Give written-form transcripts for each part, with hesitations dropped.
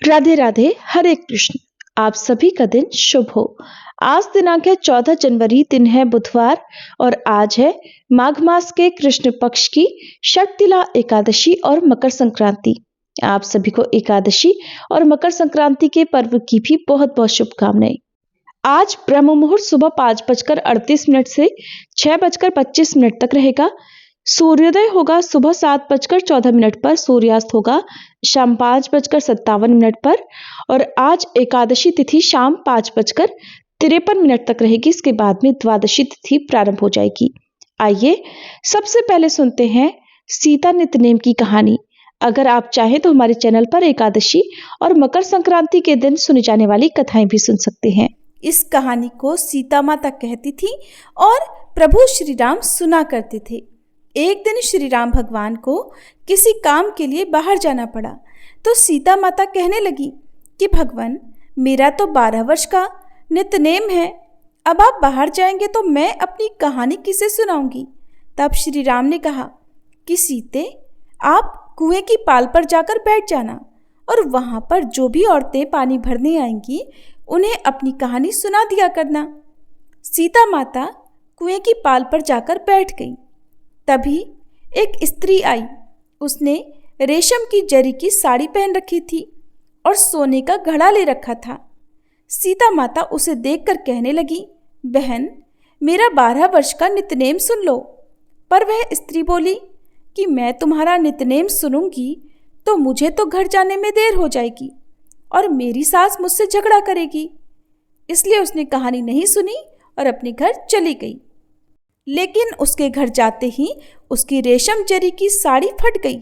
राधे राधे, हरे कृष्ण। आप सभी का दिन शुभ हो। आज दिनांक है 14 जनवरी, दिन है बुधवार और आज है माघ मास के कृष्ण पक्ष की षटतिला एकादशी और मकर संक्रांति। आप सभी को एकादशी और मकर संक्रांति के पर्व की भी बहुत बहुत शुभकामनाएं। आज ब्रह्म मुहूर्त सुबह 5:38 से 6:25 तक रहेगा। सूर्योदय होगा सुबह 7:14 पर, सूर्यास्त होगा शाम 5:57 पर और आज एकादशी तिथि शाम 5:53 तक रहेगी। इसके बाद में द्वादशी तिथि प्रारंभ हो जाएगी। आइए सबसे पहले सुनते हैं सीता नितनेम की कहानी। अगर आप चाहें तो हमारे चैनल पर एकादशी और मकर संक्रांति के दिन सुनी जाने वाली कथाएं भी सुन सकते हैं। इस कहानी को सीता माता कहती थी और प्रभु श्री राम सुना करते थे। एक दिन श्री राम भगवान को किसी काम के लिए बाहर जाना पड़ा तो सीता माता कहने लगी कि भगवान, मेरा तो 12 वर्ष का नितनेम है, अब आप बाहर जाएंगे तो मैं अपनी कहानी किसे सुनाऊंगी। तब श्री राम ने कहा कि सीते, आप कुएं की पाल पर जाकर बैठ जाना और वहाँ पर जो भी औरतें पानी भरने आएंगी उन्हें अपनी कहानी सुना दिया करना। सीता माता कुएं की पाल पर जाकर बैठ गई। तभी एक स्त्री आई। उसने रेशम की जरी की साड़ी पहन रखी थी और सोने का घड़ा ले रखा था। सीता माता उसे देखकर कहने लगी, बहन, मेरा 12 वर्ष का नितनेम सुन लो। पर वह स्त्री बोली कि मैं तुम्हारा नितनेम सुनूंगी तो मुझे तो घर जाने में देर हो जाएगी और मेरी सास मुझसे झगड़ा करेगी। इसलिए उसने कहानी नहीं सुनी और अपने घर चली गई। लेकिन उसके घर जाते ही उसकी रेशम जरी की साड़ी फट गई।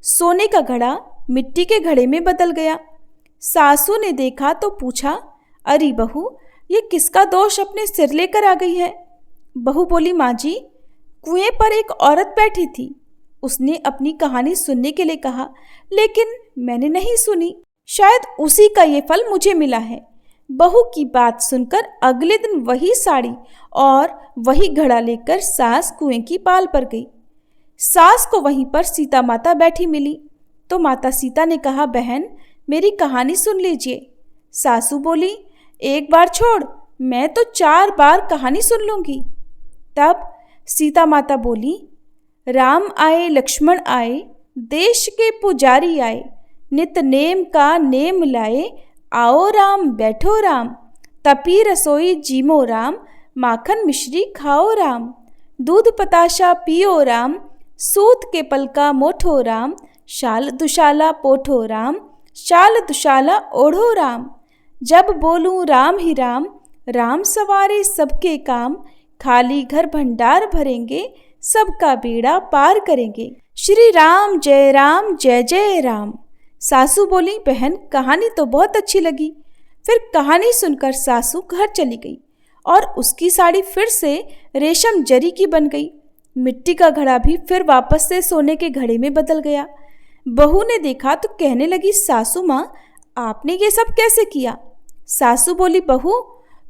सोने का घड़ा मिट्टी के घड़े में बदल गया। सासू ने देखा तो पूछा, अरे बहू, ये किसका दोष अपने सिर लेकर आ गई है। बहू बोली, माँ जी, कुएं पर एक औरत बैठी थी। उसने अपनी कहानी सुनने के लिए कहा, लेकिन मैंने नहीं सुनी। शायद उसी का ये फल मुझे मिला है। बहू की बात सुनकर अगले दिन वही साड़ी और वही घड़ा लेकर सास कुएं की पाल पर गई। सास को वहीं पर सीता माता बैठी मिली तो माता सीता ने कहा, बहन, मेरी कहानी सुन लीजिए। सासू बोली, एक बार छोड़, मैं तो 4 बार कहानी सुन लूंगी। तब सीता माता बोली, राम आए लक्ष्मण आए, देश के पुजारी आए, नित नेम का नेम लाए, आओ राम बैठो राम, तपी रसोई जीमो राम, माखन मिश्री खाओ राम, दूध पताशा पियो राम, सूत के पलका मोठो राम, शाल दुशाला पोठो राम, शाल दुशाला ओढ़ो राम, जब बोलूं राम ही राम, राम सवारे सबके काम, खाली घर भंडार भरेंगे, सबका बेड़ा पार करेंगे, श्री राम जय जय राम। सासू बोली, बहन, कहानी तो बहुत अच्छी लगी। फिर कहानी सुनकर सासू घर चली गई और उसकी साड़ी फिर से रेशम जरी की बन गई। मिट्टी का घड़ा भी फिर वापस से सोने के घड़े में बदल गया। बहू ने देखा तो कहने लगी, सासू माँ, आपने ये सब कैसे किया। सासू बोली, बहू,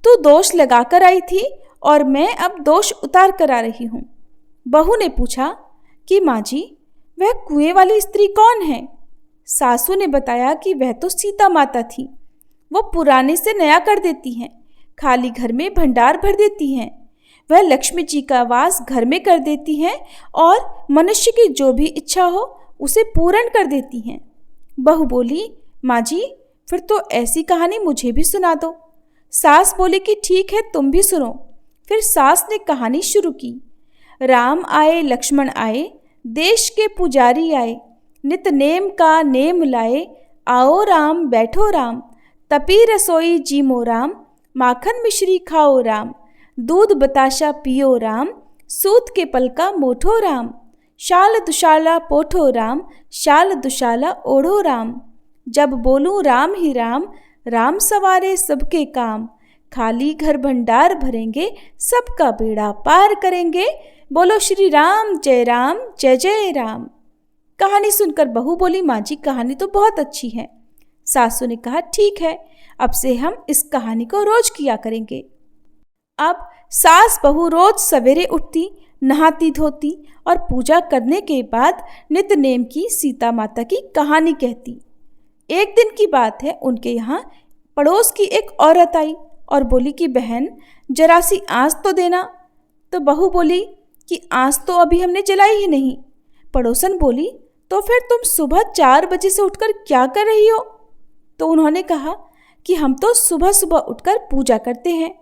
तू दोष लगा कर आई थी और मैं अब दोष उतार कर आ रही हूँ। बहू ने पूछा कि माँ जी, वह कुएं वाली स्त्री कौन है। सासू ने बताया कि वह तो सीता माता थी। वो पुराने से नया कर देती हैं, खाली घर में भंडार भर देती हैं। वह लक्ष्मी जी का वास घर में कर देती हैं और मनुष्य की जो भी इच्छा हो उसे पूर्ण कर देती हैं। बहू बोली, माँ जी, फिर तो ऐसी कहानी मुझे भी सुना दो। सास बोली कि ठीक है, तुम भी सुनो। फिर सास ने कहानी शुरू की। राम आए लक्ष्मण आए, देश के पुजारी आए, नित नेम का नेम लाए, आओ राम बैठो राम, तपी रसोई जीमो राम, माखन मिश्री खाओ राम, दूध बताशा पियो राम, सूत के पलका मोठो राम, शाल दुशाला पोठो राम, शाल दुशाला ओढ़ो राम, जब बोलूं राम ही राम, राम सवारे सबके काम, खाली घर भंडार भरेंगे, सबका बेड़ा पार करेंगे, बोलो श्री राम जय जय राम। कहानी सुनकर बहू बोली, माँ जी, कहानी तो बहुत अच्छी है। सासू ने कहा, ठीक है, अब से हम इस कहानी को रोज किया करेंगे। अब सास बहू रोज सवेरे उठती, नहाती धोती और पूजा करने के बाद नित नेम की सीता माता की कहानी कहती। एक दिन की बात है, उनके यहाँ पड़ोस की एक औरत आई और बोली कि बहन जरा सी आँच तो देना। तो बहू बोली कि आँच तो अभी हमने जलाई ही नहीं। पड़ोसन बोली तो फिर तुम सुबह 4 बजे से उठकर क्या कर रही हो? तो उन्होंने कहा कि हम तो सुबह सुबह उठकर पूजा करते हैं,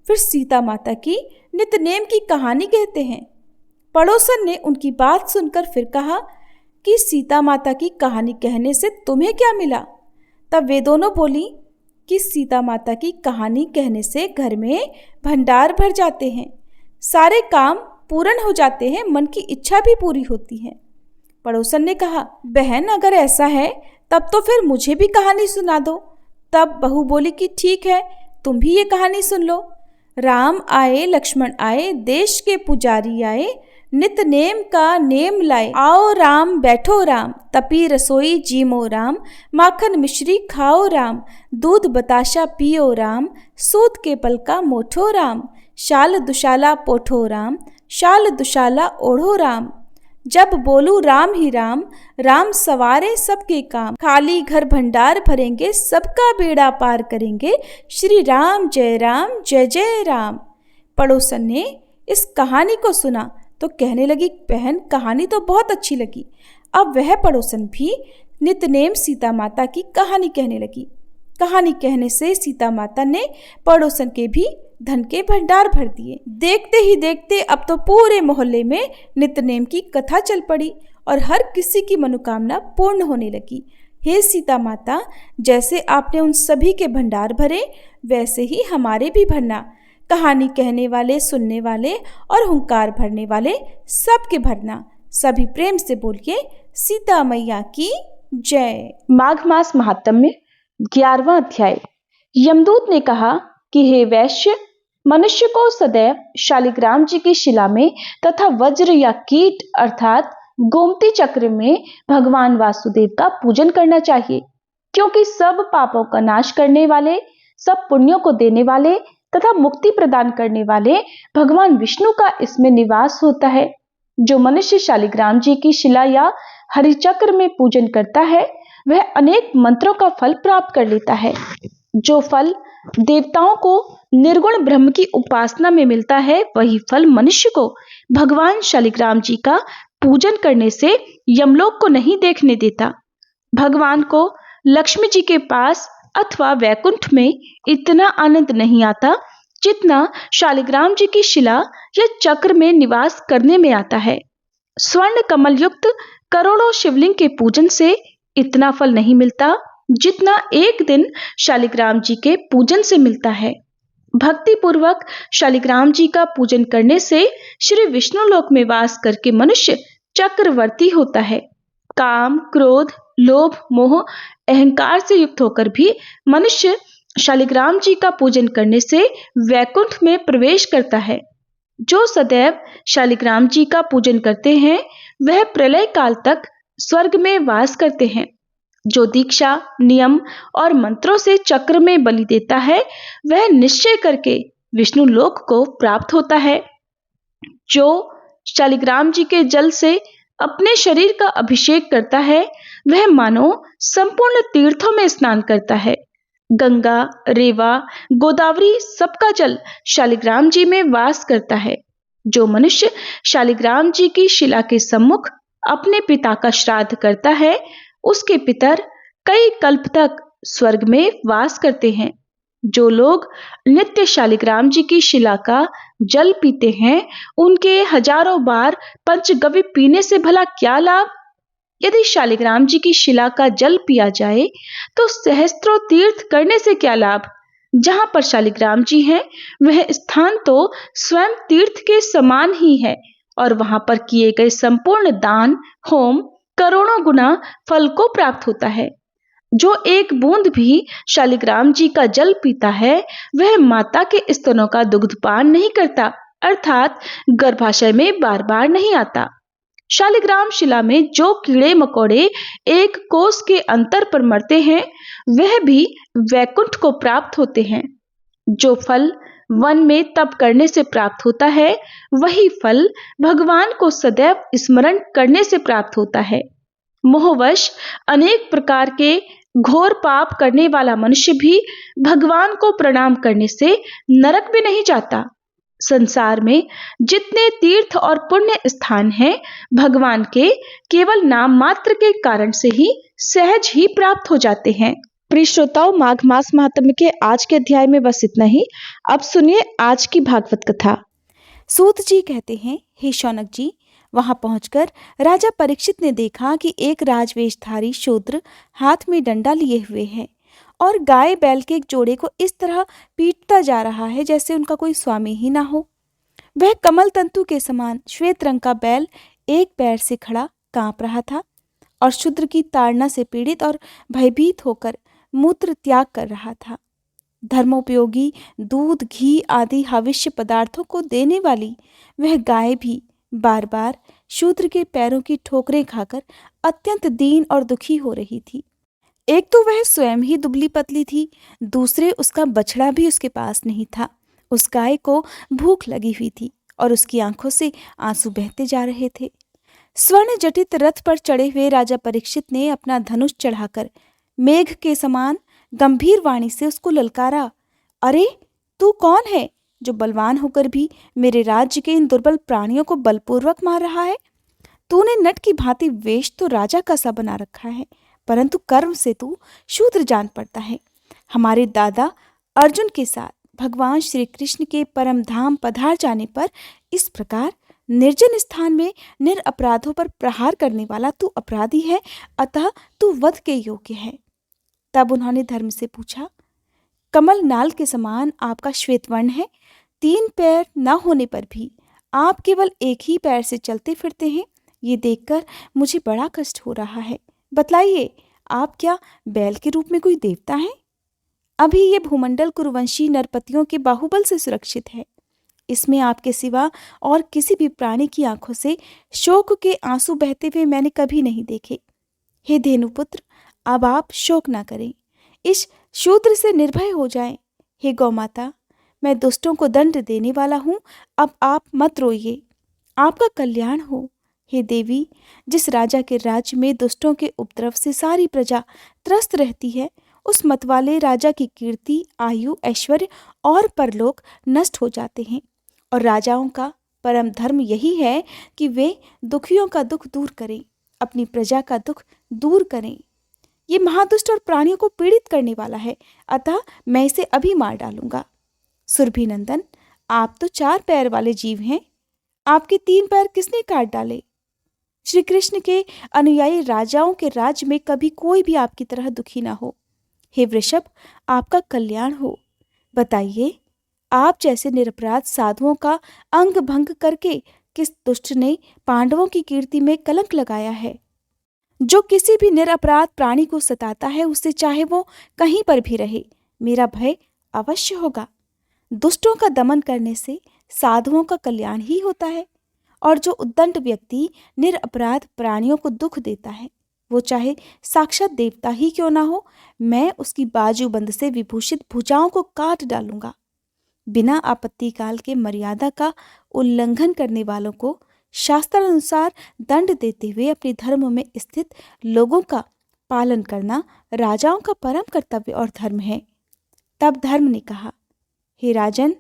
फिर सीता माता की नित्यनेम की कहानी कहते हैं। पड़ोसन ने उनकी बात सुनकर फिर कहा कि सीता माता की कहानी कहने से तुम्हें क्या मिला? तब वे दोनों बोली कि सीता माता की कहानी कहने से घर में भंडार भर जाते हैं, सारे काम पूर्ण हो जाते हैं, मन की इच्छा भी पूरी होती है। पड़ोसन ने कहा बहन अगर ऐसा है तब तो फिर मुझे भी कहानी सुना दो। तब बहू बोली कि ठीक है, तुम भी ये कहानी सुन लो। राम आए लक्ष्मण आए, देश के पुजारी आए, नित नेम का नेम लाए। आओ राम बैठो राम, तपी रसोई जीमो राम, माखन मिश्री खाओ राम, दूध बताशा पियो राम, सूत के पल का मोठो राम, शाल दुशाला पोठो राम, शाल दुशाला ओढ़ो राम। जब बोलू राम ही राम, राम सवारे सबके काम, खाली घर भंडार भरेंगे, सबका बेड़ा पार करेंगे, श्री राम जय जय राम। पड़ोसन ने इस कहानी को सुना तो कहने लगी बहन कहानी तो बहुत अच्छी लगी। अब वह पड़ोसन भी नित्यनेम सीता माता की कहानी कहने लगी। कहानी कहने से सीता माता ने पड़ोसन के भी धन के भंडार भर दिए। देखते ही देखते अब तो पूरे मोहल्ले में नित्यनेम की कथा चल पड़ी और हर किसी की मनोकामना पूर्ण होने लगी। हे सीता माता, जैसे आपने उन सभी के भंडार भरे वैसे ही हमारे भी भरना। कहानी कहने वाले, सुनने वाले और हुंकार भरने वाले सबके भरना। सभी प्रेम से बोलिए सीता मैया की जय। माघ मास महात्म्य 11वां अध्याय। यमदूत ने कहा कि हे वैश्य, मनुष्य को सदैव शालिग्राम जी की शिला में तथा वज्र या कीट अर्थात गोमती चक्र में भगवान वासुदेव का पूजन करना चाहिए, क्योंकि सब पापों का नाश करने वाले, सब पुण्यों को देने वाले तथा मुक्ति प्रदान करने वाले भगवान विष्णु का इसमें निवास होता है। जो मनुष्य शालिग्राम जी की शिला या हरिचक्र में पूजन करता है वह अनेक मंत्रों का फल प्राप्त कर लेता है। जो फल देवताओं को निर्गुण ब्रह्म की उपासना में मिलता है, वही फल मनुष्य को भगवान शालिग्राम जी का पूजन करने से यमलोक को नहीं देखने देता। भगवान को लक्ष्मी जी के पास अथवा वैकुंठ में इतना आनंद नहीं आता जितना शालिग्राम जी की शिला या चक्र में निवास करने में आता है। स्वर्ण कमल युक्त करोड़ों शिवलिंग के पूजन से इतना फल नहीं मिलता जितना एक दिन शालिग्राम जी के पूजन से मिलता है। भक्ति पूर्वक शालिग्राम जी का पूजन करने से श्री विष्णु लोक में वास करके मनुष्य चक्रवर्ती होता है। काम, क्रोध, लोभ, मोह, अहंकार से युक्त होकर भी मनुष्य शालिग्राम जी का पूजन करने से वैकुंठ में प्रवेश करता है। जो सदैव शालिग्राम जी का पूजन करते हैं वह प्रलय काल तक स्वर्ग में वास करते हैं। जो दीक्षा, नियम और मंत्रों से चक्र में बलि देता है वह निश्चय करके विष्णु लोक को प्राप्त होता है। जो शालिग्राम जी के जल से अपने शरीर का अभिषेक करता है वह मानो संपूर्ण तीर्थों में स्नान करता है। गंगा, रेवा, गोदावरी सबका जल शालिग्राम जी में वास करता है। जो मनुष्य शालिग्राम जी की शिला के सम्मुख अपने पिता का श्राद्ध करता है उसके पितर कई कल्प तक स्वर्ग में वास करते हैं। जो लोग नित्य शालिग्राम जी की शिला का जल पीते हैं उनके हजारों बार पंचगव्य पीने से भला क्या लाभ? यदि शालिग्राम जी की शिला का जल पिया जाए तो सहस्त्रों तीर्थ करने से क्या लाभ? जहां पर शालिग्राम जी हैं वह स्थान तो स्वयं तीर्थ के समान ही है और वहां पर किए गए संपूर्ण दान, होम करोड़ों गुना फल को प्राप्त होता है। जो एक बूंद भी शालिग्राम जी का जल पीता है वह माता के स्तनों का दुग्धपान नहीं करता, अर्थात गर्भाशय में बार बार नहीं आता। शालिग्राम शिला में जो कीड़े मकोड़े एक कोस के अंतर पर मरते हैं वह भी वैकुंठ को प्राप्त होते हैं। जो फल वन में तप करने से प्राप्त होता है वही फल भगवान को सदैव स्मरण करने से प्राप्त होता है। मोहवश अनेक प्रकार के घोर पाप करने वाला मनुष्य भी भगवान को प्रणाम करने से नरक में नहीं जाता। संसार में जितने तीर्थ और पुण्य स्थान हैं, भगवान के केवल नाम मात्र के कारण से ही सहज ही प्राप्त हो जाते हैं। प्रिय श्रोताओं, माघ मास महात्म्य के आज के अध्याय में बस इतना ही। अब सुनिए आज की भागवत कथा। सूत जी कहते हैं, हे शौनक जी, वहां पहुंचकर राजा परीक्षित ने देखा कि एक राजवेशधारी शूद्र हाथ में डंडा लिए हुए है और गाय बैल के एक जोड़े को इस तरह पीटता जा रहा है जैसे उनका कोई स्वामी ही ना हो। वह कमल तंतु के समान श्वेत रंग का बैल एक पैर से खड़ा कांप रहा था और शूद्र की ताड़ना से पीड़ित और भयभीत होकर मूत्र त्याग कर रहा था। धर्मोपयोगी दूध, घी आदि हविष्य पदार्थों को देने वाली वह गाय भी बार बार शूद्र के पैरों की ठोकरें खाकर अत्यंत दीन और दुखी हो रही थी। एक तो वह स्वयं ही दुबली पतली थी, दूसरे उसका बछड़ा भी उसके पास नहीं था। उस गाय को भूख लगी हुई थी और उसकी आंखों से आंसू बहते जा रहे थे। स्वर्ण जटित रथ पर चढ़े हुए राजा परीक्षित ने अपना धनुष चढ़ाकर मेघ के समान गंभीर वाणी से उसको ललकारा, अरे तू कौन है जो बलवान होकर भी मेरे राज्य के इन दुर्बल प्राणियों को बलपूर्वक मार रहा है? तूने नट की भांति वेश तो राजा का सा बना रखा है, परंतु कर्म से तू शूद्र जान पड़ता है। हमारे दादा अर्जुन के साथ भगवान श्री कृष्ण के परम धाम पधार जाने पर इस प्रकार निर्जन स्थान में निरपराधों पर प्रहार करने वाला तू अपराधी है, अतः तू वध के योग्य है। तब उन्होंने धर्म से पूछा, कमल नाल के समान आपका श्वेत वर्ण है, 3 पैर न होने पर भी आप केवल एक ही पैर से चलते फिरते हैं। ये देखकर मुझे बड़ा कष्ट हो रहा है। बतलाइए, आप क्या बैल के रूप में कोई देवता हैं? अभी ये भूमंडल कुरुवंशी नरपतियों के बाहुबल से सुरक्षित है। इसमें आपके सिवा और किसी भी प्राणी की आंखों से शोक के आंसू बहते हुए मैंने कभी नहीं देखे। हे धेनुपुत्र, अब आप शोक ना करें, इस शूद्र से निर्भय हो जाएं। हे गौमाता, मैं दुष्टों को दंड देने वाला हूँ, अब आप मत रोइए, आपका कल्याण हो। हे देवी, जिस राजा के राज्य में दुष्टों के उपद्रव से सारी प्रजा त्रस्त रहती है, उस मतवाले राजा की कीर्ति, आयु, ऐश्वर्य और परलोक नष्ट हो जाते हैं। और राजाओं का परम धर्म यही है कि वे दुखियों का दुख दूर करें, अपनी प्रजा का दुख दूर करें। ये महादुष्ट और प्राणियों को पीड़ित करने वाला है, अतः मैं इसे अभी मार डालूंगा। सुरभि नंदन, आप तो 4 पैर वाले जीव हैं, आपके 3 पैर किसने काट डाले? श्री कृष्ण के अनुयायी राजाओं के राज्य में कभी कोई भी आपकी तरह दुखी ना हो। हे वृषभ, आपका कल्याण हो। बताइए, आप जैसे निरपराध साधुओं का अंग भंग करके किस दुष्ट ने पांडवों की कीर्ति में कलंक लगाया है? जो किसी भी निरपराध प्राणी को सताता है, उससे चाहे वो कहीं पर भी रहे, मेरा भय अवश्य होगा। दुष्टों का दमन करने से साधुओं का कल्याण ही होता है, और जो उद्दंड व्यक्ति निरपराध प्राणियों को दुख देता है, वो चाहे साक्षात देवता ही क्यों ना हो, मैं उसकी बाजूबंद से विभूषित भुजाओं को काट डालूंगा। बिना आपत्ति काल के मर्यादा का उल्लंघन करने वालों को शास्त्रानुसार दंड देते हुए अपने धर्म में स्थित लोगों का पालन करना राजाओं का परम कर्तव्य और धर्म है। तब धर्म ने कहा, हे राजन,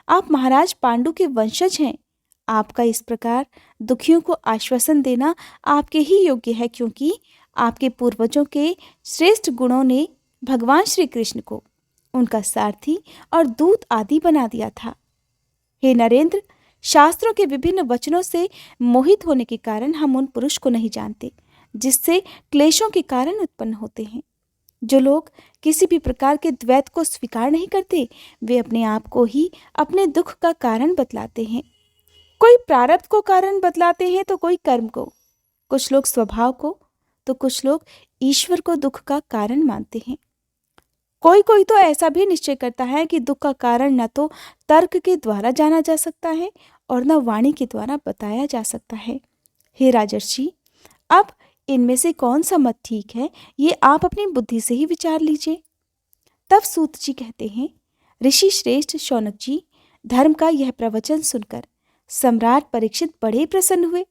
आप महाराज पांडु के वंशज हैं। आपका इस प्रकार दुखियों को आश्वासन देना आपके ही योग्य है, क्योंकि आपके पूर्वजों के श्रेष्ठ गुणों ने भगवान श्री कृष्ण को उनका सारथी और दूत आदि बना दिया था। हे नरेंद्र, शास्त्रों के विभिन्न वचनों से मोहित होने के कारण हम उन पुरुष को नहीं जानते जिससे क्लेशों के कारण उत्पन्न होते हैं। जो लोग किसी भी प्रकार के द्वैत को स्वीकार नहीं करते, वे अपने आप को ही अपने दुख का कारण बतलाते हैं। कोई प्रारब्ध को कारण बतलाते हैं तो कोई कर्म को, कुछ लोग स्वभाव को, तो कुछ लोग ईश्वर को दुख का कारण मानते हैं। कोई कोई तो ऐसा भी निश्चय करता है कि दुख का कारण न तो तर्क के द्वारा जाना जा सकता है और न वाणी के द्वारा बताया जा सकता है। हे राजर्षि, अब इनमें से कौन सा मत ठीक है, ये आप अपनी बुद्धि से ही विचार लीजिए। तब सूत जी कहते हैं, ऋषि श्रेष्ठ शौनक जी, धर्म का यह प्रवचन सुनकर सम्राट परीक्षित बड़े प्रसन्न हुए।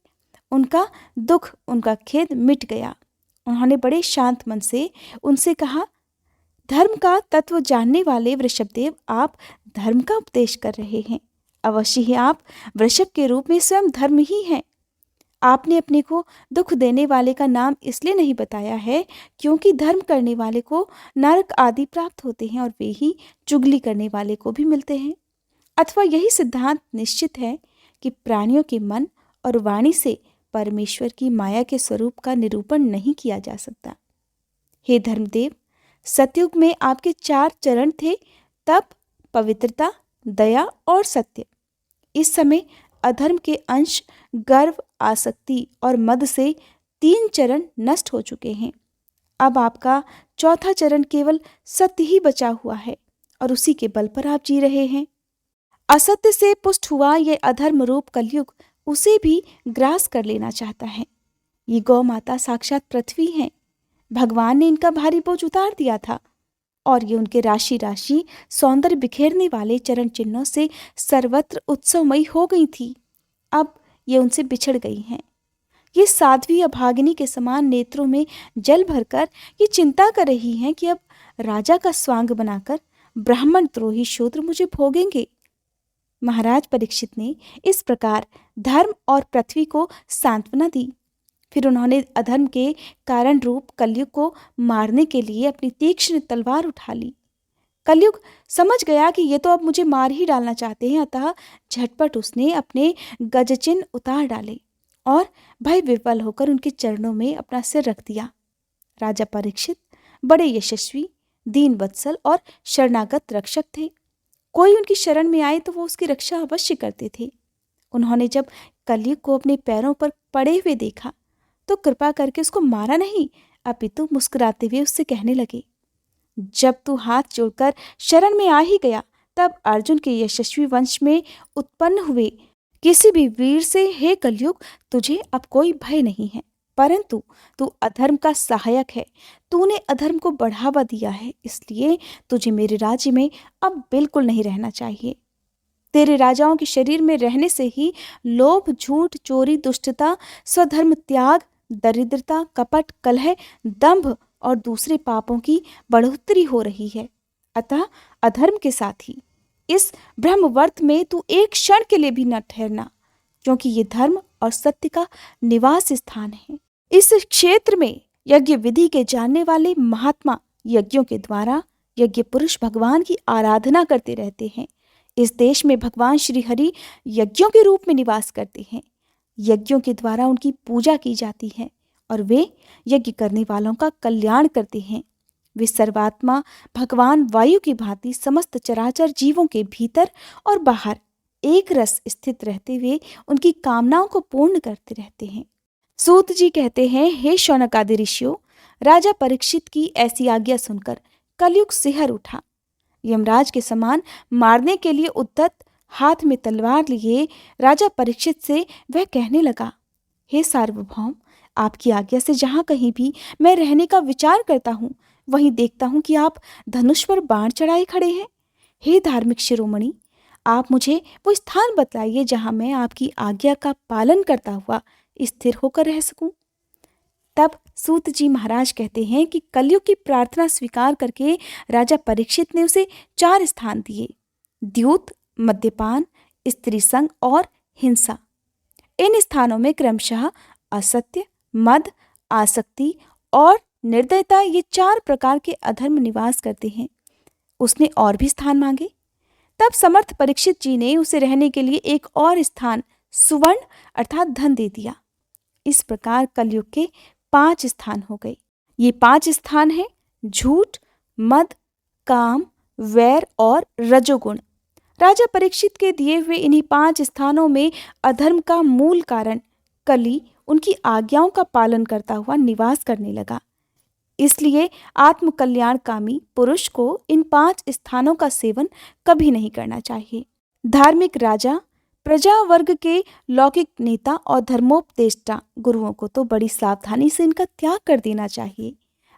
उनका दुख, उनका खेद मिट गया उन्होंने बड़े शांत मन से उनसे कहा, धर्म का तत्व जानने वाले वृषभदेव, आप धर्म का उपदेश कर रहे हैं। अवश्य ही आप वृषभ के रूप में स्वयं धर्म ही हैं। आपने अपने को दुख देने वाले का नाम इसलिए नहीं बताया है क्योंकि धर्म करने वाले को नरक आदि प्राप्त होते हैं और वे ही चुगली करने वाले को भी मिलते हैं। अथवा यही सिद्धांत निश्चित है कि प्राणियों के मन और वाणी से परमेश्वर की माया के स्वरूप का निरूपण नहीं किया जा सकता। हे धर्मदेव, सतयुग में आपके 4 चरण थे, तप, पवित्रता, दया और सत्य। इस समय अधर्म के अंश गर्व, आसक्ति और मद से 3 चरण नष्ट हो चुके हैं। अब आपका 4था चरण केवल सत्य ही बचा हुआ है और उसी के बल पर आप जी रहे हैं। असत्य से पुष्ट हुआ यह अधर्म रूप कलयुग उसे भी ग्रास कर लेना चाहता है। ये गौ माता साक्षात पृथ्वी है। भगवान ने इनका भारी बोझ उतार दिया था और ये उनके राशि राशि सौंदर्य बिखेरने वाले चरण चिन्हों से सर्वत्र उत्सवमयी हो गई थी। अब ये उनसे बिछड़ गई हैं। ये साध्वी अभागिनी के समान नेत्रों में जल भरकर ये चिंता कर रही हैं कि अब राजा का स्वांग बनाकर ब्राह्मण द्रोही शूद्र मुझे भोगेंगे। महाराज परीक्षित ने इस प्रकार धर्म और पृथ्वी को सांत्वना दी। फिर उन्होंने अधर्म के कारण रूप कलयुग को मारने के लिए अपनी तीक्ष्ण तलवार उठा ली। कलयुग समझ गया कि ये तो अब मुझे मार ही डालना चाहते हैं, अतः झटपट उसने अपने गजचिन्ह उतार डाले और भय विह्वल होकर उनके चरणों में अपना सिर रख दिया। राजा परीक्षित बड़े यशस्वी, दीन वत्सल और शरणागत रक्षक थे। कोई उनकी शरण में आए तो वो उसकी रक्षा अवश्य करते थे। उन्होंने जब कलयुग को अपने पैरों पर पड़े हुए देखा तो कृपा करके उसको मारा नहीं, अपितु मुस्कुराते हुए उससे कहने लगे, जब तू हाथ जोड़कर शरण में आ ही गया, तब अर्जुन के यशस्वी वंश में उत्पन्न हुए किसी भी वीर से हे कलयुग तुझे अब कोई भय नहीं है, परंतु तू अधर्म का सहायक है। तूने अधर्म को बढ़ावा दिया है, इसलिए तुझे मेरे राज्य में अब बिल्कुल नहीं रहना चाहिए। तेरे राजाओं के शरीर में रहने से ही लोभ, झूठ, चोरी, दुष्टता, स्वधर्म त्याग, दरिद्रता, कपट, कलह, दंभ और दूसरे पापों की बढ़ोतरी हो रही है। अतः अधर्म के साथ ही इस ब्रह्मवर्त में तू एक क्षण के लिए भी न ठहरना, क्योंकि ये धर्म और सत्य का निवास स्थान है। इस क्षेत्र में यज्ञ विधि के जानने वाले महात्मा यज्ञों के द्वारा यज्ञ पुरुष भगवान की आराधना करते रहते हैं। इस देश में भगवान श्री हरि यज्ञों के रूप में निवास करते हैं। यज्ञों के द्वारा उनकी पूजा की जाती है और वे यज्ञ करने वालों का कल्याण करते हैं। वे सर्वात्मा भगवान वायु की भांति समस्त चराचर जीवों के भीतर और बाहर एक रस स्थित रहते हुए उनकी कामनाओं को पूर्ण करते रहते हैं। सूत जी कहते हैं, हे शौनक आदि ऋषियों, राजा परीक्षित की ऐसी आज्ञा सुनकर कलयुग सिहर उठा। यमराज के समान मारने के लिए उद्यत हाथ में तलवार लिए राजा परीक्षित से वह कहने लगा, हे सार्वभौम, आपकी आज्ञा से जहाँ कहीं भी मैं रहने का विचार करता हूँ वहीं देखता हूँ कि आप धनुष पर बाण चढ़ाए खड़े हैं। हे धार्मिक शिरोमणि, आप मुझे वो स्थान बतलाइए जहाँ मैं आपकी आज्ञा का पालन करता हुआ स्थिर होकर रह सकूं। तब सूत जी महाराज कहते हैं कि कलयुग की प्रार्थना स्वीकार करके राजा परीक्षित ने उसे 4 स्थान दिए: द्यूत, मद्यपान, स्त्री संग और हिंसा। इन स्थानों में क्रमशः असत्य, मद, आसक्ति और निर्दयता, ये 4 प्रकार के अधर्म निवास करते हैं। उसने और भी स्थान मांगे। तब समर्थ परीक्षित जी ने उसे रहने के लिए एक और स्थान सुवर्ण अर्थात धन दे दिया। इस प्रकार कलयुग के 5 स्थान हो गए। ये 5 स्थान हैं झूठ, मद, काम, वैर और रजोगुण। राजा परीक्षित के दिए हुए इन्हीं 5 स्थानों में अधर्म का मूल कारण कली उनकी आज्ञाओं का पालन करता हुआ निवास करने लगा। इसलिए आत्मकल्याणकामी पुरुष को इन 5 स्थानों का सेवन कभी नहीं करना चाहिए। धार्मिक राजा, प्रजा वर्ग के लौकिक नेता और धर्मोपदेष्टा गुरुओं को तो बड़ी सावधानी से इनका त्याग कर देना चाहिए।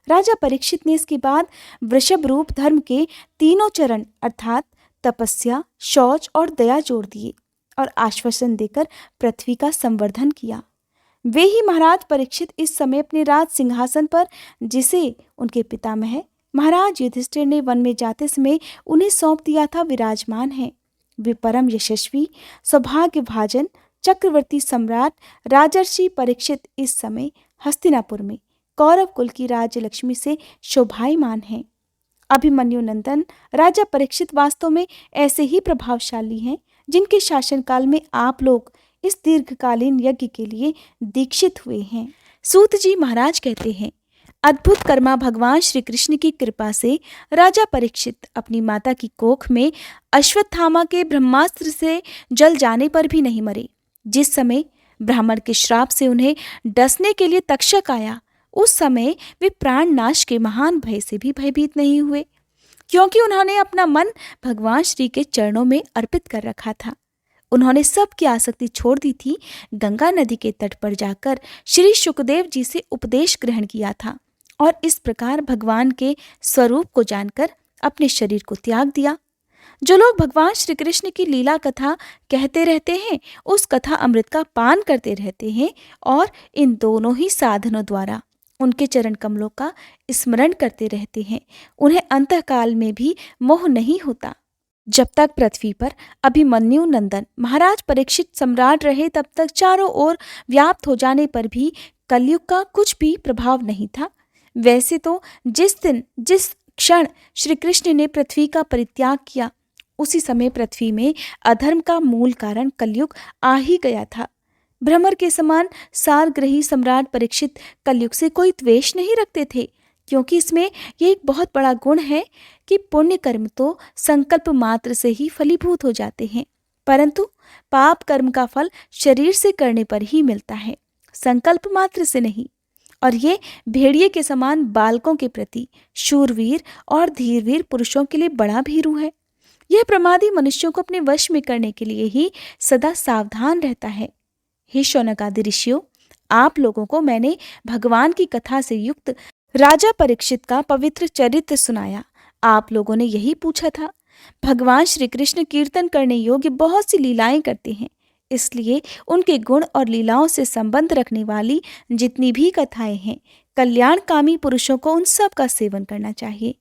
राजा परीक्षित ने इसके बाद वृषभ रूप धर्म के 3 चरण अर्थात तपस्या, शौच और दया जोड़ दिए और आश्वासन देकर पृथ्वी का संवर्धन किया। वे ही महाराज परीक्षित इस समय अपने राज सिंहासन पर, जिसे उनके पितामह महाराज युधिष्ठिर ने वन में जाते समय उन्हें सौंप दिया था, विराजमान है। वे परम यशस्वी, सौभाग्यभाजन, चक्रवर्ती सम्राट राजर्षि परीक्षित इस समय हस्तिनापुर में कौरव कुल की राज्यलक्ष्मी से शोभायमान हैं। अभिमन्यु नंदन राजा परीक्षित वास्तव में ऐसे ही प्रभावशाली हैं जिनके शासनकाल में आप लोग इस दीर्घकालीन यज्ञ के लिए दीक्षित हुए हैं। सूत जी महाराज कहते हैं, अद्भुत कर्मा भगवान श्री कृष्ण की कृपा से राजा परीक्षित अपनी माता की कोख में अश्वत्थामा के ब्रह्मास्त्र से जल जाने पर भी नहीं मरे। जिस समय ब्राह्मण के श्राप से उन्हें डसने के लिए तक्षक आया, उस समय वे प्राण नाश के महान भय से भी भयभीत नहीं हुए, क्योंकि उन्होंने अपना मन भगवान श्री के चरणों में अर्पित कर रखा था। उन्होंने सबकी आसक्ति छोड़ दी थी। गंगा नदी के तट पर जाकर श्री शुकदेव जी से उपदेश ग्रहण किया था और इस प्रकार भगवान के स्वरूप को जानकर अपने शरीर को त्याग दिया। जो लोग भगवान श्री कृष्ण की लीला कथा कहते रहते हैं, उस कथा अमृत का पान करते रहते हैं और इन दोनों ही साधनों द्वारा उनके चरण कमलों का स्मरण करते रहते हैं, उन्हें अंतकाल में भी मोह नहीं होता। जब तक पृथ्वी पर अभिमन्यु नंदन महाराज परीक्षित सम्राट रहे, तब तक चारों ओर व्याप्त हो जाने पर भी कलयुग का कुछ भी प्रभाव नहीं था। वैसे तो जिस दिन जिस क्षण श्री कृष्ण ने पृथ्वी का परित्याग किया, उसी समय पृथ्वी में अधर्म का मूल कारण कलयुग आ ही गया था। भ्रमर के समान सारग्रही सम्राट परीक्षित कलयुग से कोई द्वेष नहीं रखते थे, क्योंकि इसमें ये एक बहुत बड़ा गुण है कि पुण्य कर्म तो संकल्प मात्र से ही फलीभूत हो जाते हैं, परंतु पाप कर्म का फल शरीर से करने पर ही मिलता है, संकल्प मात्र से नहीं। और ये भेड़िए के समान बालकों के प्रति शूरवीर और धीरवीर पुरुषों के लिए बड़ा भीरू है। यह प्रमादी मनुष्यों को अपने वश में करने के लिए ही सदा सावधान रहता है। हे शौनकादि ऋषियों, आप लोगों को मैंने भगवान की कथा से युक्त राजा परीक्षित का पवित्र चरित्र सुनाया। आप लोगों ने यही पूछा था। भगवान श्री कृष्ण कीर्तन करने योग्य बहुत सी लीलाएं करते हैं, इसलिए उनके गुण और लीलाओं से संबंध रखने वाली जितनी भी कथाएं हैं, कल्याणकामी पुरुषों को उन सब का सेवन करना चाहिए।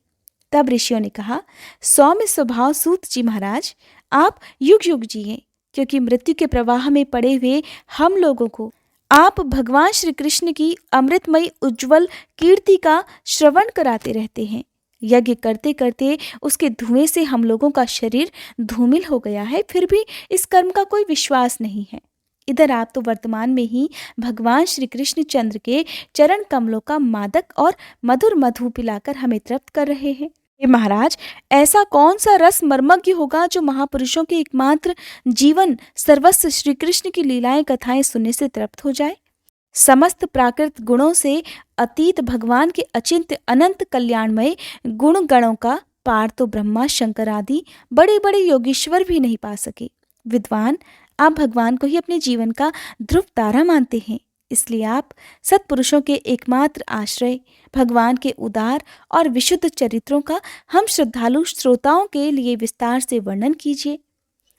तब ऋषियों ने कहा, सौम्य स्वभाव सूत जी महाराज, आप युग युग जिए, क्योंकि मृत्यु के प्रवाह में पड़े हुए हम लोगों को आप भगवान श्री कृष्ण की अमृतमयी उज्जवल कीर्ति का श्रवण कराते रहते हैं। यज्ञ करते करते उसके धुएं से हम लोगों का शरीर धूमिल हो गया है, फिर भी इस कर्म का कोई विश्वास नहीं है। इधर आप तो वर्तमान में ही भगवान श्री कृष्ण चंद्र के चरण कमलों का मादक और मधुर मधु पिलाकर हमें तृप्त कर रहे हैं। हे महाराज, ऐसा कौन सा रस मर्मज्ञ होगा जो महापुरुषों के एकमात्र जीवन सर्वस्व श्री कृष्ण की लीलाएं कथाएं सुनने से तृप्त हो जाए। समस्त प्राकृत गुणों से अतीत भगवान के अचिंत्य अनंत कल्याणमय गुण गणों का पार तो ब्रह्मा शंकर आदि बड़े बड़े योगीश्वर भी नहीं पा सके। विद्वान, आप भगवान को ही अपने जीवन का ध्रुव तारा मानते हैं, इसलिए आप सत्पुरुषों के एकमात्र आश्रय भगवान के उदार और विशुद्ध चरित्रों का हम श्रद्धालु श्रोताओं के लिए विस्तार से वर्णन कीजिए।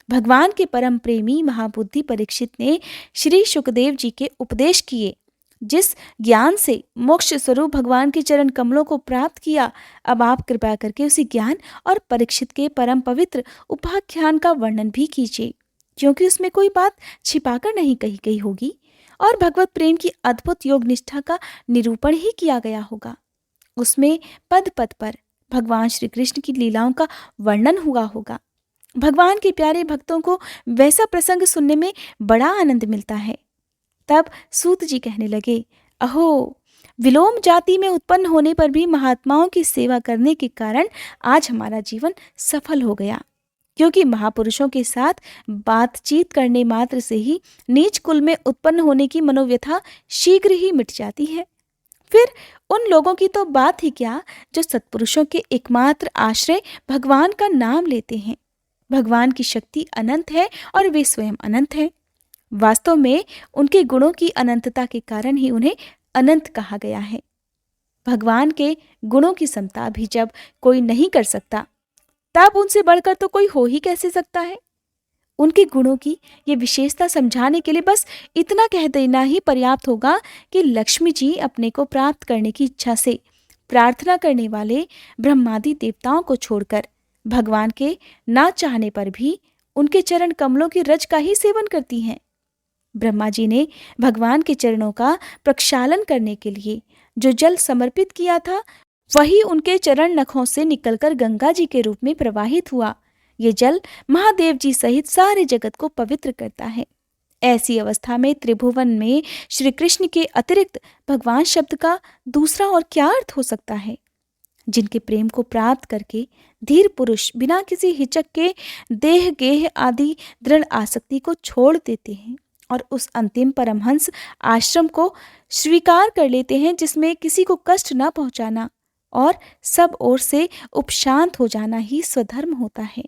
भगवान के परम प्रेमी महाबुद्धि परीक्षित ने श्री शुकदेव जी के उपदेश किए, जिस ज्ञान से मोक्ष स्वरूप भगवान के चरण कमलों को प्राप्त किया, अब आप कृपा करके उसी ज्ञान और परीक्षित के परम पवित्र उपाख्यान का वर्णन भी कीजिए, क्योंकि उसमें कोई बात छिपाकर नहीं कही गई होगी और भगवत प्रेम की अद्भुत योग निष्ठा का निरूपण ही किया गया होगा। उसमें पद पद पर भगवान श्री कृष्ण की लीलाओं का वर्णन हुआ होगा। भगवान के प्यारे भक्तों को वैसा प्रसंग सुनने में बड़ा आनंद मिलता है। तब सूत जी कहने लगे, अहो, विलोम जाति में उत्पन्न होने पर भी महात्माओं की सेवा करने के कारण आज हमारा जीवन सफल हो गया, क्योंकि महापुरुषों के साथ बातचीत करने मात्र से ही नीच कुल में उत्पन्न होने की मनोव्यथा शीघ्र ही मिट जाती है। फिर उन लोगों की तो बात ही क्या जो सत्पुरुषों के एकमात्र आश्रय भगवान का नाम लेते हैं। भगवान की शक्ति अनंत है और वे स्वयं अनंत हैं। वास्तव में उनके गुणों की अनंतता के कारण ही उन्हें अनंत कहा गया है। भगवान के गुणों की समता भी जब कोई नहीं कर सकता, तब उनसे बढ़कर तो कोई हो ही कैसे सकता है। उनके गुणों की ये विशेषता समझाने के लिए बस इतना कह देना ही पर्याप्त होगा कि लक्ष्मी जी अपने को प्राप्त करने की इच्छा से प्रार्थना करने वाले ब्रह्मादि देवताओं को छोड़कर भगवान के ना चाहने पर भी उनके चरण कमलों की रज का ही सेवन करती हैं। ब्रह्मा जी ने भगवान के चरणों का प्रक्षालन करने के लिए जो जल समर्पित किया था, वही उनके चरण नखों से निकलकर गंगा जी के रूप में प्रवाहित हुआ। ये जल महादेव जी सहित सारे जगत को पवित्र करता है। ऐसी अवस्था में त्रिभुवन में श्री कृष्ण के अतिरिक्त भगवान शब्द का दूसरा और क्या अर्थ हो सकता है? जिनके प्रेम को प्राप्त करके धीर पुरुष बिना किसी हिचक के देह गेह आदि दृढ़ आसक्ति को छोड़ देते हैं और उस अंतिम परमहंस आश्रम को स्वीकार कर लेते हैं जिसमें किसी को कष्ट न पहुंचाना और सब ओर से उपशांत हो जाना ही स्वधर्म होता है।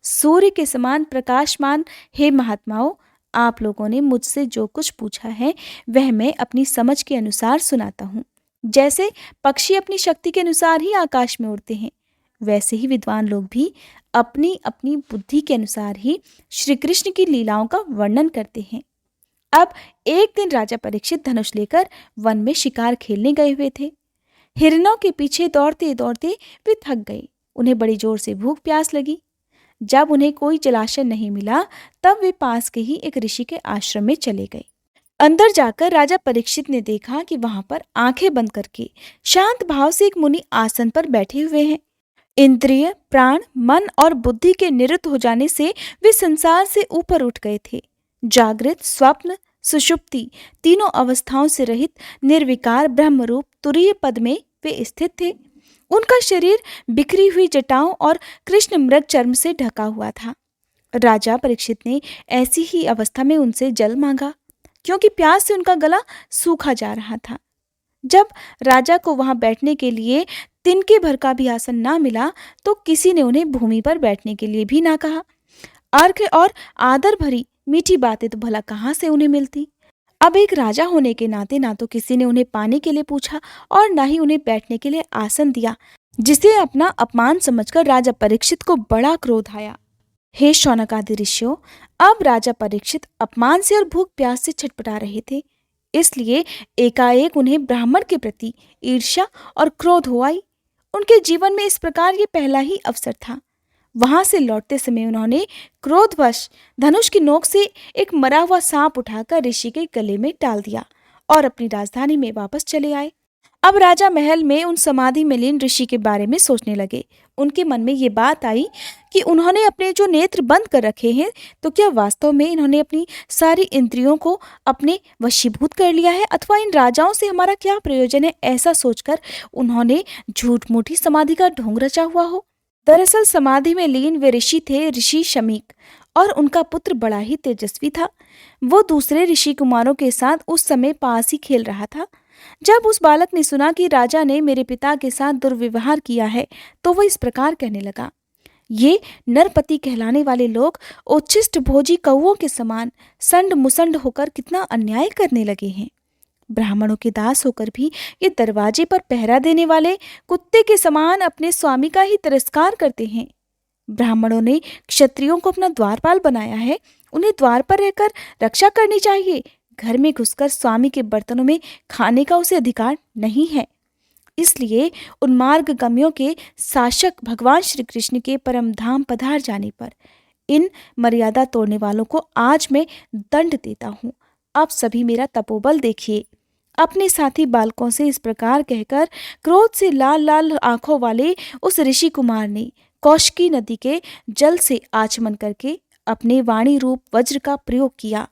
सूर्य के समान प्रकाशमान हे महात्माओं, आप लोगों ने मुझसे जो कुछ पूछा है वह मैं अपनी समझ के अनुसार सुनाता हूँ। जैसे पक्षी अपनी शक्ति के अनुसार ही आकाश में उड़ते हैं, वैसे ही विद्वान लोग भी अपनी अपनी बुद्धि के अनुसार ही श्री कृष्ण की लीलाओं का वर्णन करते हैं। अब एक दिन राजा परीक्षित धनुष लेकर वन में शिकार खेलने गए हुए थे। हिरणों के पीछे दौड़ते दौड़ते वे थक गए। उन्हें बड़ी जोर से भूख प्यास लगी। जब उन्हें कोई जलाशय नहीं मिला तब वे पास के ही एक ऋषि के आश्रम में चले गए। अंदर जाकर राजा परीक्षित ने देखा कि वहां पर आंखें बंद करके शांत भाव से एक मुनि आसन पर बैठे हुए हैं। इंद्रिय, प्राण, मन और बुद्धि के निवृत्त हो जाने से वे संसार से ऊपर उठ गए थे। जागृत, स्वप्न, सुषुप्ति तीनों अवस्थाओं से रहित निर्विकार ब्रह्मरूप तुरीय पद में वे स्थित थे। उनका शरीर बिखरी हुई जटाओं और कृष्ण मृग चर्म से ढका हुआ था। राजा परीक्षित ने ऐसी ही अवस्था में उनसे जल मांगा, क्योंकि प्यास से उनका गला सूखा जा रहा था। जब राजा को वहां बैठने के लिए तिनके भर का भी आसन ना मिला तो किसी ने उन्हें भूमि पर बैठने के लिए भी ना कहा। अर्घ्य और आदर भरी मीठी बातें तो भला कहाँ से उन्हें मिलती। अब एक राजा होने के नाते ना तो किसी ने उन्हें पानी के लिए पूछा और ना ही उन्हें बैठने के लिए आसन दिया, जिसे अपना अपमान समझकर राजा परीक्षित को बड़ा क्रोध आया। हे शौनक आदि ऋषियों, अब राजा परीक्षित अपमान से और भूख प्यास से छटपटा रहे थे, इसलिए एकाएक उन्हें ब्राह्मण के प्रति ईर्ष्या और क्रोध हो आई। उनके जीवन में इस प्रकार ये पहला ही अवसर था। वहां से लौटते समय उन्होंने क्रोधवश धनुष की नोक से एक मरा हुआ सांप उठाकर ऋषि के गले में डाल दिया और अपनी राजधानी में वापस चले आए। अब राजा महल में उन समाधि में लीन ऋषि के बारे में सोचने लगे। उनके मन में ये बात आई कि उन्होंने अपने जो नेत्र बंद कर रखे हैं, तो क्या वास्तव में इन्होंने अपनी सारी इंद्रियों को अपने वशीभूत कर लिया है, अथवा इन राजाओं से हमारा क्या प्रयोजन है, ऐसा सोचकर उन्होंने झूठ मूठी समाधि का ढोंग रचा हुआ हो। दरअसल समाधि में लीन वे ऋषि थे ऋषि शमीक, और उनका पुत्र बड़ा ही तेजस्वी था। वो दूसरे ऋषि कुमारों के साथ उस समय पास ही खेल रहा था। जब उस बालक ने सुना कि राजा ने मेरे पिता के साथ दुर्व्यवहार किया है, तो वह इस प्रकार कहने लगा, ये नरपति कहलाने वाले लोग उच्छिष्ट भोजी कौओं के समान संड मुसंड होकर कितना अन्याय करने लगे हैं। ब्राह्मणों के दास होकर भी ये दरवाजे पर पहरा देने वाले कुत्ते के समान अपने स्वामी का ही तिरस्कार करते हैं। ब्राह्मणों ने क्षत्रियों को अपना द्वारपाल बनाया है, उन्हें द्वार पर रहकर रक्षा करनी चाहिए। घर में घुसकर स्वामी के बर्तनों में खाने का उसे अधिकार नहीं है। इसलिए उन्मार्ग गम्यों के शासक भगवान श्री कृष्ण के परम धाम पधार जाने पर इन मर्यादा तोड़ने वालों को आज मैं दंड देता हूँ। अब सभी मेरा तपोबल देखिए। अपने साथी बालकों से इस प्रकार कहकर क्रोध से लाल लाल आंखों वाले उस ऋषि कुमार ने कौशिकी नदी के जल से आचमन करके अपने वाणी रूप वज्र का प्रयोग किया।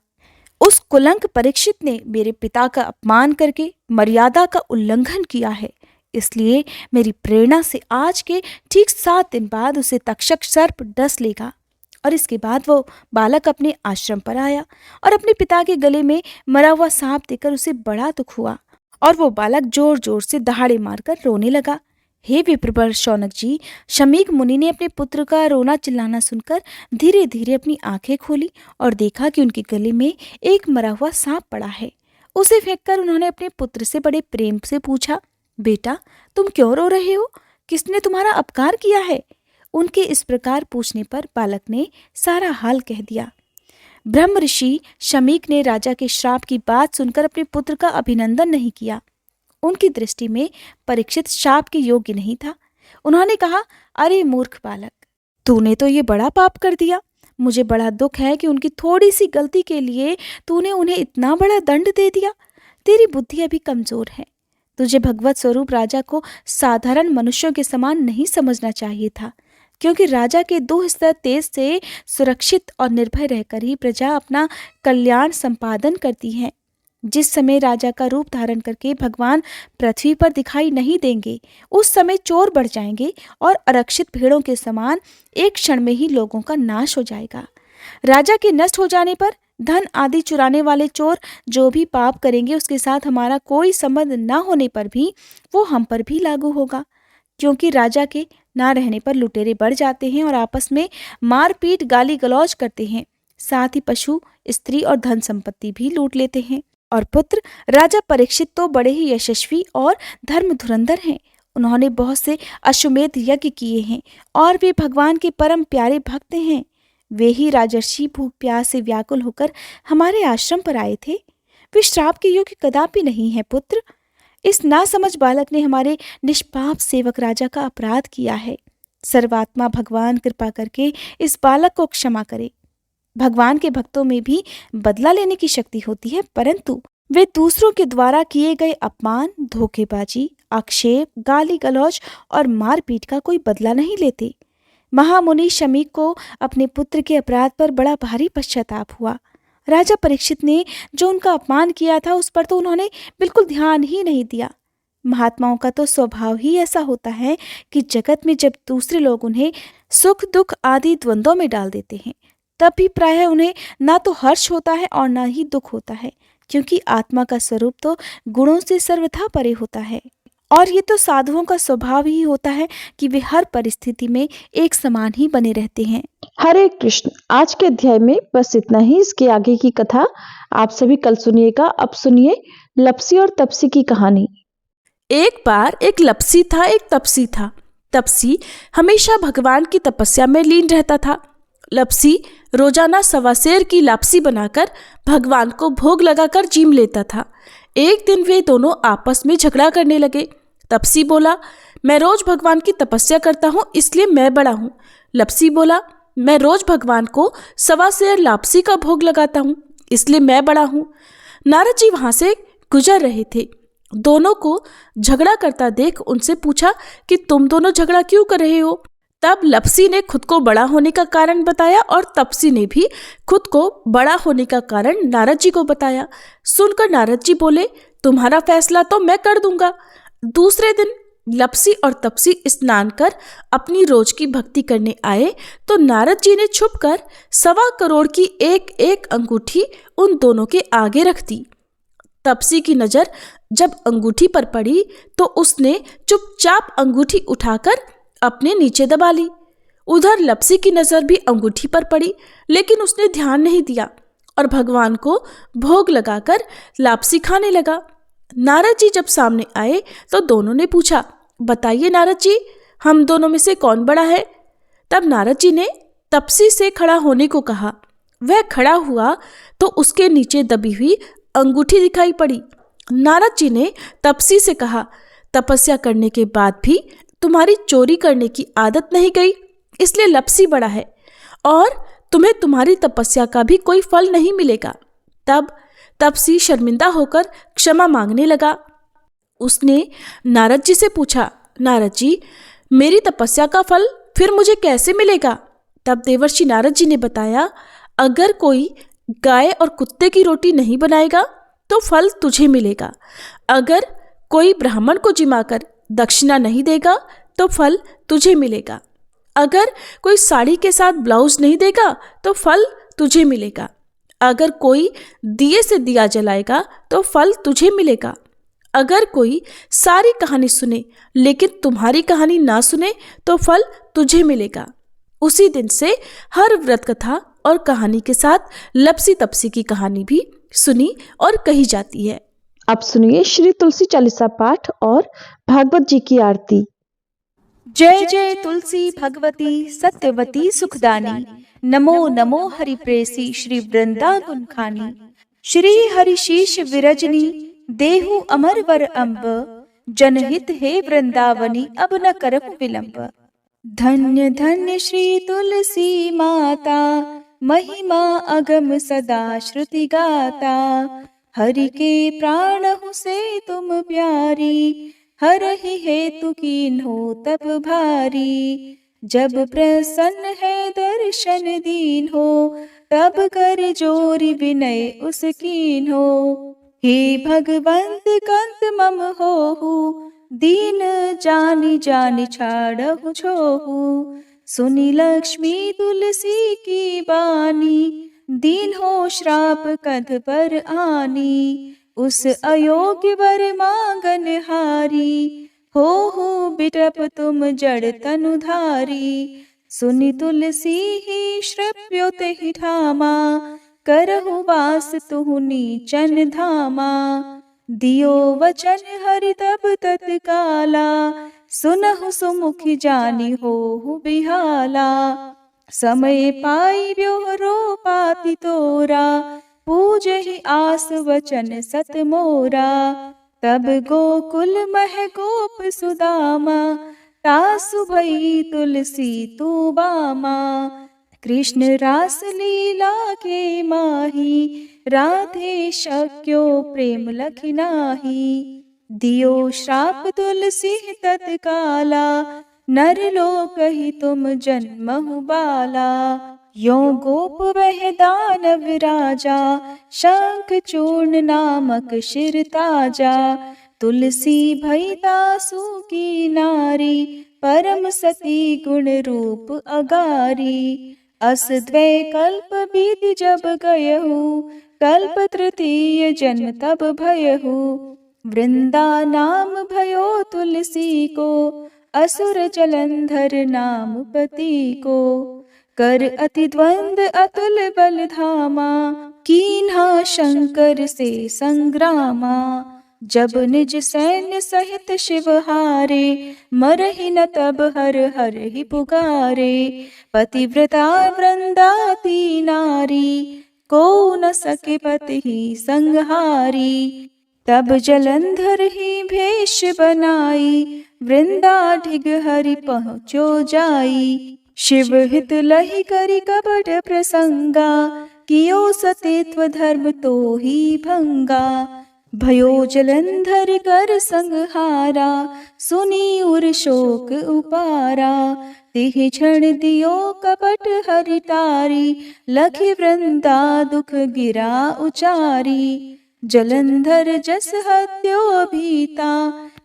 उस कुलंक परीक्षित ने मेरे पिता का अपमान करके मर्यादा का उल्लंघन किया है, इसलिए मेरी प्रेरणा से आज के ठीक 7 दिन बाद उसे तक्षक सर्प डस लेगा। और इसके बाद वो बालक अपने आश्रम पर आया और अपने पिता के गले में मरा हुआ सांप देकर उसे बड़ा दुख हुआ और वो बालक जोर जोर से दहाड़े मारकर रोने लगा। हे विप्रवर शौनक जी, शमीक मुनि ने अपने पुत्र का रोना चिल्लाना सुनकर धीरे धीरे अपनी आंखें खोली और देखा कि उनके गले में एक मरा हुआ सांप पड़ा है। उसे फेंककर उन्होंने अपने पुत्र से बड़े प्रेम से पूछा, बेटा तुम क्यों रो रहे हो? किसने तुम्हारा अपकार किया है? उनके इस प्रकार पूछने पर बालक ने सारा हाल कह दिया। ब्रह्म ऋषि शमीक ने राजा के श्राप की बात सुनकर अपने पुत्र का अभिनंदन नहीं किया। उनकी दृष्टि में परीक्षित शाप के योग्य नहीं था। उन्होंने कहा, अरे मूर्ख बालक, तूने तो ये बड़ा पाप कर दिया। मुझे बड़ा दुख है कि उनकी थोड़ी सी गलती के लिए तूने उन्हें इतना बड़ा दंड दे दिया। तेरी बुद्धि अभी कमजोर है। तुझे भगवत स्वरूप राजा को साधारण मनुष्यों के समान नहीं समझना चाहिए था, क्योंकि राजा के 2 स्तर तेज से सुरक्षित और निर्भय रहकर ही प्रजा अपना कल्याण संपादन करती है। जिस समय राजा का रूप धारण करके भगवान पृथ्वी पर दिखाई नहीं देंगे, उस समय चोर बढ़ जाएंगे और आरक्षित भेड़ों के समान एक क्षण में ही लोगों का नाश हो जाएगा। राजा के नष्ट हो जाने पर धन आदि चुराने वाले चोर जो भी पाप करेंगे, उसके साथ हमारा कोई संबंध न होने पर भी वो हम पर भी लागू होगा, क्योंकि राजा के ना रहने पर लुटेरे बढ़ जाते हैं और आपस में मारपीट गाली गलौज करते हैं। साथ ही पशु, स्त्री और धन संपत्ति भी लूट लेते हैं। और पुत्र राजा परीक्षित तो बड़े ही यशस्वी और धर्म धुरंधर हैं। उन्होंने बहुत से अश्वमेध यज्ञ किए हैं और वे भगवान के परम प्यारे भक्त हैं। वे ही राजर्षि भूख प्यास से व्याकुल होकर हमारे आश्रम पर आए थे। वे श्राप के योग्य कदापि नहीं है पुत्र। इस नासमझ बालक ने हमारे निष्पाप सेवक राजा का अपराध किया है। सर्वात्मा भगवान कृपा करके इस बालक को क्षमा करे। भगवान के भक्तों में भी बदला लेने की शक्ति होती है, परंतु वे दूसरों के द्वारा किए गए अपमान, धोखेबाजी, आक्षेप, गाली गलौज और मारपीट का कोई बदला नहीं लेते। महामुनि शमीक को अपने पुत्र के अपराध पर बड़ा भारी पश्चाताप हुआ। राजा परीक्षित ने जो उनका अपमान किया था, उस पर तो उन्होंने बिल्कुल ध्यान ही नहीं दिया। महात्माओं का तो स्वभाव ही ऐसा होता है कि जगत में जब दूसरे लोग उन्हें सुख दुख आदि द्वंद्वों में डाल देते हैं, तब भी प्रायः उन्हें ना तो हर्ष होता है और ना ही दुख होता है, क्योंकि आत्मा का स्वरूप तो गुणों से सर्वथा परे होता है। और ये तो साधुओं का स्वभाव ही होता है कि वे हर परिस्थिति में एक समान ही बने रहते हैं। हरे कृष्ण। आज के अध्याय में बस इतना ही। इसके आगे की कथा आप सभी कल सुनिएगा। अब सुनिए लपसी और तपसी की कहानी। एक बार एक लपसी था, एक तपसी था। तपसी हमेशा भगवान की तपस्या में लीन रहता था। लपसी रोजाना 1.25 सेर की लापसी बनाकर भगवान को भोग लगाकर जीम लेता था। एक दिन वे दोनों आपस में झगड़ा करने लगे। तपसी बोला, मैं रोज भगवान की तपस्या करता हूँ, इसलिए मैं बड़ा हूँ। लपसी बोला, मैं रोज भगवान को 1.25 सेर लापसी का भोग लगाता हूँ, इसलिए मैं बड़ा हूँ। नारद जी वहां से गुजर रहे थे। दोनों को झगड़ा करता देख उनसे पूछा कि तुम दोनों झगड़ा क्यों कर रहे हो। तब लपसी ने खुद को बड़ा होने का कारण बताया और तपसी ने भी खुद को बड़ा होने का कारण नारद जी को बताया। सुनकर नारद जी बोले, तुम्हारा फैसला तो मैं कर दूंगा। दूसरे दिन लपसी और तपसी स्नान कर अपनी रोज की भक्ति करने आए तो नारद जी ने छुपकर 1.25 करोड़ की एक एक अंगूठी उन दोनों के आगे रख दी। तपसी की नजर जब अंगूठी पर पड़ी तो उसने चुपचाप अंगूठी उठाकर अपने नीचे दबा ली। उधर लपसी की नजर भी अंगूठी पर पड़ी, लेकिन उसने ध्यान नहीं दिया और भगवान को भोग लगाकर लापसी खाने लगा। नारद जी जब सामने आए तो दोनों ने पूछा, बताइए नारद जी, हम दोनों में से कौन बड़ा है। तब नारद जी ने तपसी से खड़ा होने को कहा। वह खड़ा हुआ तो उसके नीचे दबी हुई अंगूठी दिखाई पड़ी। नारद जी ने तपसी से कहा, तपस्या करने के बाद भी तुम्हारी चोरी करने की आदत नहीं गई, इसलिए लपसी बड़ा है और तुम्हें तुम्हारी तपस्या का भी कोई फल नहीं मिलेगा। तब तपसी शर्मिंदा होकर क्षमा मांगने लगा। उसने नारद जी से पूछा, नारद जी, मेरी तपस्या का फल फिर मुझे कैसे मिलेगा। तब देवर्षि नारद जी ने बताया, अगर कोई गाय और कुत्ते की रोटी नहीं बनाएगा तो फल तुझे मिलेगा। अगर कोई ब्राह्मण को जिमाकर दक्षिणा नहीं देगा तो फल तुझे मिलेगा। अगर कोई साड़ी के साथ ब्लाउज नहीं देगा तो फल तुझे मिलेगा। अगर कोई दिए से दिया जलाएगा तो फल तुझे मिलेगा। अगर कोई सारी कहानी सुने लेकिन तुम्हारी कहानी ना सुने तो फल तुझे मिलेगा। उसी दिन से हर व्रत कथा और कहानी के साथ लपसी तपसी की कहानी भी सुनी और कही जाती है। अब सुनिए श्री तुलसी चालीसा पाठ और भागवत जी की आरती। जय जय तुलसी भगवती सत्यवती सुखदानी। नमो नमो हरि प्रेसी श्री वृंदा गुण खानी। श्री हरि शीश विरजनी देहु अमर वर अम्ब। जनहित हे वृंदावनी अब न करहु विलंब। धन्य धन्य श्री तुलसी माता महिमा अगम सदा श्रुति गाता। हरि के प्राणहु से तुम प्यारी हरहि हेतु कीन्हो तप भारी। जब प्रसन्न है दर्शन दीन्हो तब कर जोरि विनय उस कीन्हो। हे भगवंत कंत मम होहु दीन जानि जानि छाड़हु छोहु। सुनि लक्ष्मी तुलसी की बानी दीन हो श्राप कध पर आनी। उस अयोग्य वर मांगन हारी हो बिटप तुम जड़ तनुधारी। सुनि तुलसी ही श्रव्योत ही ठामा करहु वास तुहु नीचन धामा। दियो वचन हरि तब तत्काला सुनहु सुमुखी जानि होहु बिहाला। समय पाई ब्योहरो पाति तोरा पूजहि आस वचन सत मोरा। तब गोकुल मह गोप सुदामा तासु भई तुलसी तू बामा। कृष्ण रास लीला के माही राधे शक्यो प्रेम लखि नाही। दियो श्राप तुलसी तत्काला नर लोक ही तुम जन्महु बाला। यो गोप वह दानव राजा शंख चूर्ण नामक शिर ताजा। तुलसी भई दासु की नारी परम सती गुण रूप अगारी। अस द्वै कल्प बीत जब गयहु कल्प तृतीय जन्म तब भयहु। वृंदा नाम भयो तुलसी को असुर जलंधर नाम पति को। कर अति द्वंद अतुल बल धामा कीन्हा शंकर से संग्रामा। जब निज सैन्य सहित शिव हारे मरहि न तब हर हर ही पुकारे। पतिव्रता वृंदाती नारी को न सके पति ही संहारी। तब जलंधर ही भेष बनाई वृंदा ढिग हरि पहुँचो जाई। शिव हित लहि करि कपट प्रसंगा कियो सतीत्व धर्म तो ही भंगा। भयो जलंधर कर संहारा सुनी उर शोक उपारा। तिह क्षण दियो कपट हरि टारी लखि वृंदा दुख गिरा उचारी। जलंधर जस हत्यो भीता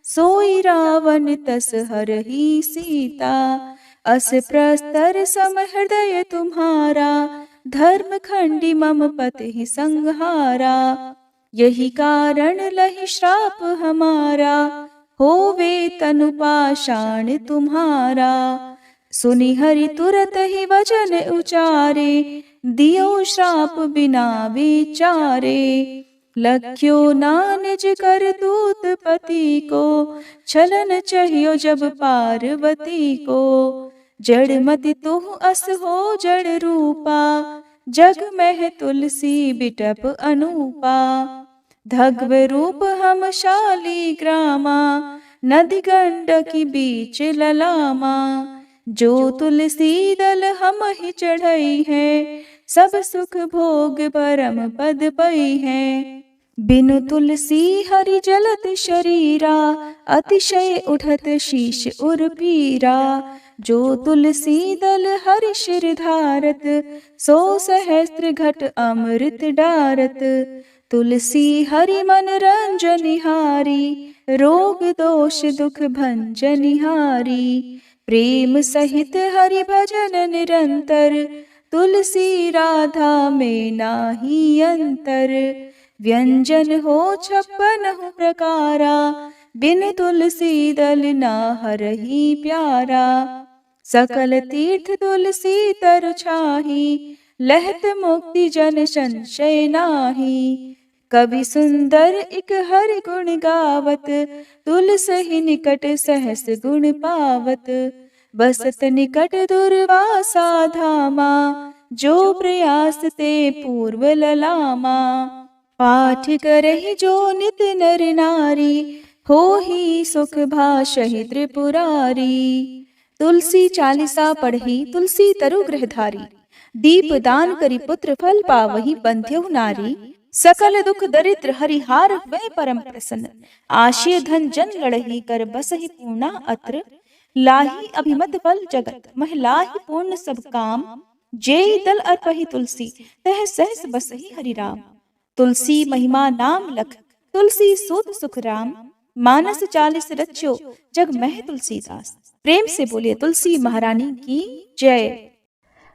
सोई रावण तस हरहि सीता। अस प्रस्तर सम हृदय तुम्हारा धर्म खंडी मम पति संहारा। यही कारण लहि श्राप हमारा होवे तनु पाषाण तुम्हारा। सुनि हरि तुरत ही वचन उचारे दियो श्राप बिना विचारे। लख्यो ना निज कर दूत पति को छलन चाहियो जब पार्वती को। जड़ मति तुह अस हो जड़ रूपा जग में तुलसी बिटप अनूपा। धग्व रूप हम शाली ग्रामा नदी गंडकी बीच ललामा। जो तुलसी दल हम ही चढ़ई है सब सुख भोग परम पद पई है। बिनु तुलसी हरि जलत शरीरा अतिशय उठत शीश उर पीरा। जो तुलसी दल हरि शिर धारत सो सहस्त्र घट अमृत डारत। तुलसी हरि मन रंजनिहारी रोग दोष दुख भंजनिहारी। प्रेम सहित हरि भजन निरंतर तुलसी राधा में नाही अंतर। व्यंजन हो 56 प्रकारा बिन तुलसी दल ना हरहि प्यारा। सकल तीर्थ तुलसी तर छाही लहत मुक्ति जन संशय नाही। कवि सुंदर एक हर गुण गावत, तुलसहि निकट सहस गुण पावत। बसत निकट दुर्वासा धामा, जो प्रयास ते पूर्व ललामा। पाठ करहि जो नित नर नारी, होहि सुख भाषहि त्रिपुरारी। तुलसी चालीसा पढ़ी तुलसी तरु गृहधारी, दीप दान करी पुत्र फल पावहि बंध्यहु नारी। सकल दुख दरिद्र हरिहार हुए परम प्रसन्न, आशय धन जन लड़ही कर बसहि पूर्णा अत्र। लाही अभिमत फल जगत महिलाहि पूर्ण सब काम, जेहि दल अर्पहि तुलसी तह सहस बसहि हरि राम। तुलसी महिमा नाम लख, तुलसी सूत सुख राम। मानस 40 रच्यो जग मह तुलसीदास। प्रेम से बोलिए तुलसी महारानी की जय।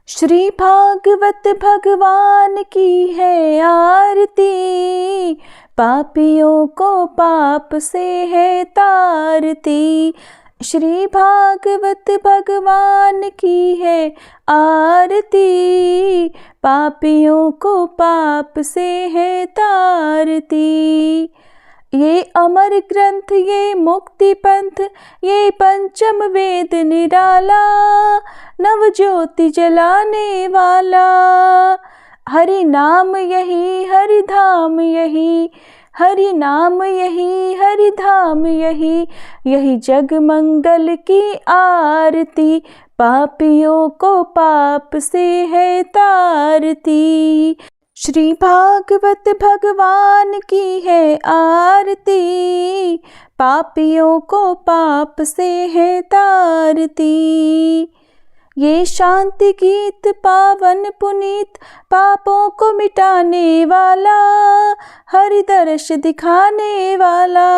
श्री भागवत भगवान की है आरती, पापियों को पाप से है तारती। श्री भागवत भगवान की है आरती, पापियों को पाप से है तारती। ये अमर ग्रंथ ये मुक्ति पंथ, ये पंचम वेद निराला, नव ज्योति जलाने वाला। हरि नाम यही हरि धाम यही, हरि नाम यही हरि धाम यही। यही जग मंगल की आरती, पापियों को पाप से है तारती। श्री भागवत भगवान की है आरती, पापियों को पाप से है तारती। ये शांति गीत पावन पुनीत, पापों को मिटाने वाला, हरि दर्श दिखाने वाला।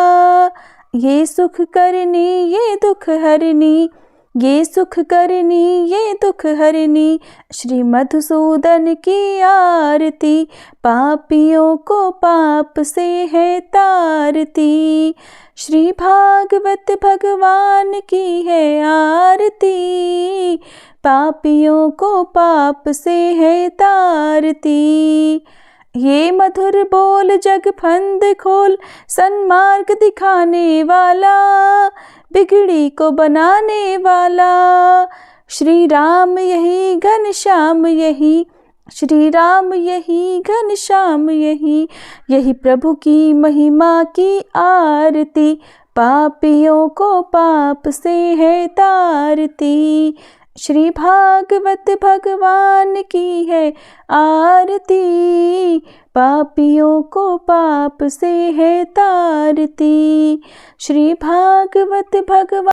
ये सुख करनी ये दुख हरनी, ये सुख करनी ये दुख हरनी। श्री मधुसूदन की आरती, पापियों को पाप से है तारती। श्री भागवत भगवान की है आरती, पापियों को पाप से है तारती। ये मधुर बोल जग फंद खोल, सन्मार्ग दिखाने वाला, बिगड़ी को बनाने वाला। श्री राम यही घनश्याम यही, श्री राम यही घनश्याम यही। यही प्रभु की महिमा की आरती, पापियों को पाप से है तारती। श्री भागवत भगवान की है आरती, पापियों को पाप से है तारती। श्री भागवत भगवान